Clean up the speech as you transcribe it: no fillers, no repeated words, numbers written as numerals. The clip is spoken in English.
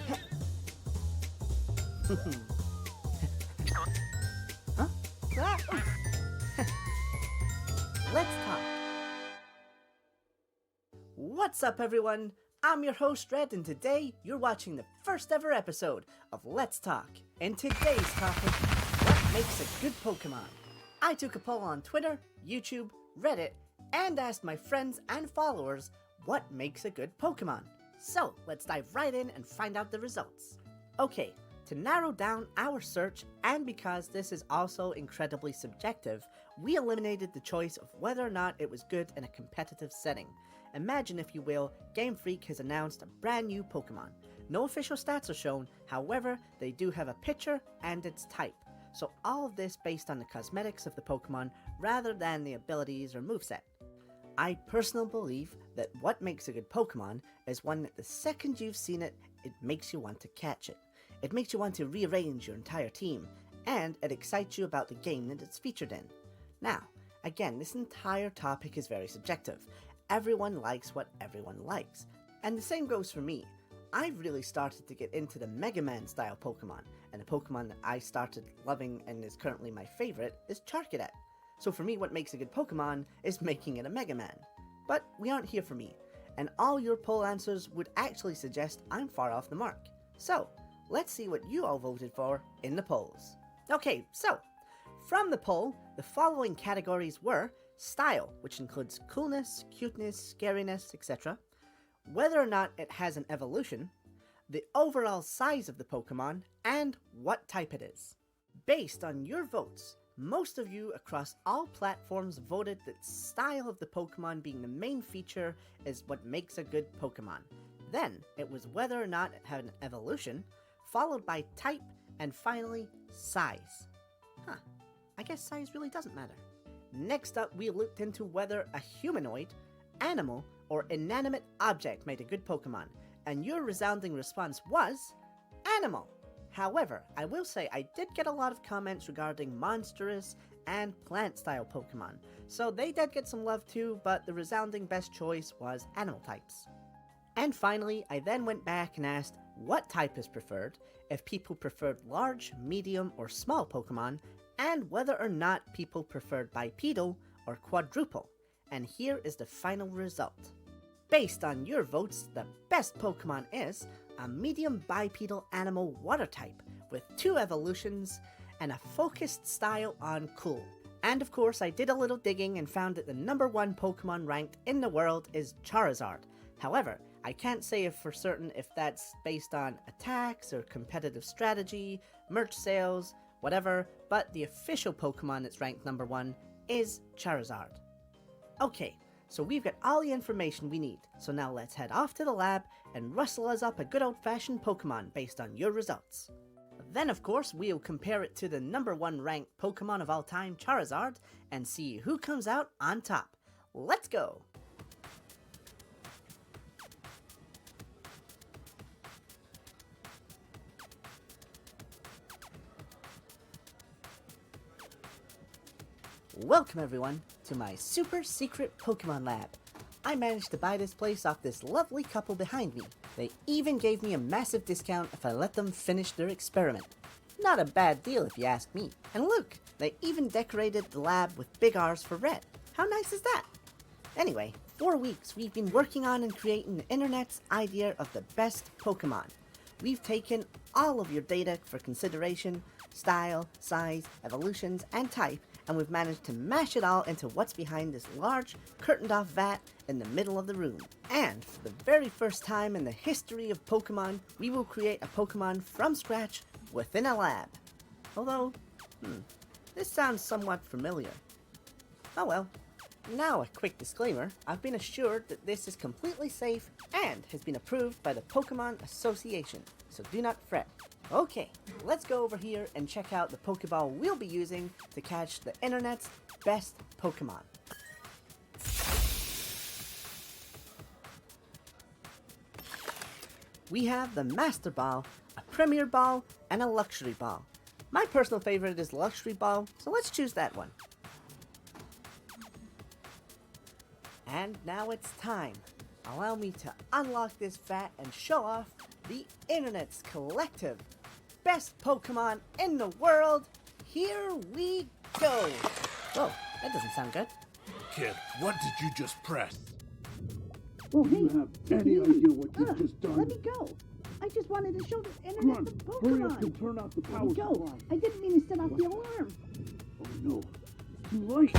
Huh? Ah, oh. Let's talk. What's up, everyone? I'm your host, Red, and today you're watching the first ever episode of Let's Talk. And today's topic, what makes a good Pokemon? I took a poll on Twitter, YouTube, Reddit, and asked my friends and followers what makes a good Pokemon. So let's dive right in and find out the results. Okay, to narrow down our search, and because this is also incredibly subjective, we eliminated the choice of whether or not it was good in a competitive setting. Imagine, if you will, Game Freak has announced a brand new Pokemon. No official stats are shown, however, they do have a picture and its type. So all of this based on the cosmetics of the Pokemon rather than the abilities or moveset. I personally believe that what makes a good Pokemon is one that the second you've seen it, it makes you want to catch it. It makes you want to rearrange your entire team, and it excites you about the game that it's featured in. Now, again, this entire topic is very subjective. Everyone likes what everyone likes, and the same goes for me. I've really started to get into the Mega Man style Pokemon, and the Pokemon that I started loving and is currently my favorite is Charcadet. So for me, what makes a good Pokemon is making it a Mega Man. But we aren't here for me, and all your poll answers would actually suggest I'm far off the mark. So, let's see what you all voted for in the polls. Okay, so, from the poll, the following categories were style, which includes coolness, cuteness, scariness, etc., whether or not it has an evolution, the overall size of the Pokemon, and what type it is. Based on your votes, most of you across all platforms voted that style of the Pokemon being the main feature is what makes a good Pokemon. Then, it was whether or not it had an evolution, followed by type, and finally, size. Huh, I guess size really doesn't matter. Next up, we looked into whether a humanoid, animal, or inanimate object made a good Pokemon, and your resounding response was animal. However, I will say I did get a lot of comments regarding monstrous and plant-style Pokemon, so they did get some love too, but the resounding best choice was animal types. And finally, I then went back and asked what type is preferred, if people preferred large, medium, or small Pokemon, and whether or not people preferred bipedal or quadruple. And here is the final result. Based on your votes, the best Pokemon is a medium bipedal animal water type with 2 evolutions and a focused style on cool. And of course, I did a little digging and found that the #1 Pokemon ranked in the world is Charizard. However, I can't say if for certain if that's based on attacks or competitive strategy, merch sales, whatever, but the official Pokemon that's ranked #1 is Charizard. Okay, so we've got all the information we need, so now let's head off to the lab and rustle us up a good old-fashioned Pokemon based on your results. Then of course we'll compare it to the #1 ranked Pokemon of all time, Charizard, and see who comes out on top. Let's go! Welcome everyone to my super secret Pokemon lab. I managed to buy this place off this lovely couple behind me. They even gave me a massive discount if I let them finish their experiment. Not a bad deal if you ask me. And look, they even decorated the lab with big R's for red. How nice is that? Anyway, 4 weeks we've been working on and creating the internet's idea of the best Pokemon. We've taken all of your data for consideration, style, size, evolutions, and type, and we've managed to mash it all into what's behind this large, curtained-off vat in the middle of the room. And for the very first time in the history of Pokemon, we will create a Pokemon from scratch within a lab. Although, this sounds somewhat familiar. Oh well. Now a quick disclaimer, I've been assured that this is completely safe and has been approved by the Pokemon Association, so do not fret. Okay, let's go over here and check out the Pokeball we'll be using to catch the internet's best Pokemon. We have the Master Ball, a Premier Ball, and a Luxury Ball. My personal favorite is Luxury Ball, so let's choose that one. And now it's time. Allow me to unlock this vat and show off the internet's collective best Pokemon in the world. Here we go. Whoa, that doesn't sound good. Kid, what did you just press? Oh, Do hey, you have any idea what you've just done? let me go. I just wanted to show the Come internet on, the hurry Pokemon. up and turn off the Let power me go. supply. I didn't mean to set off the alarm. Oh no, it's too late.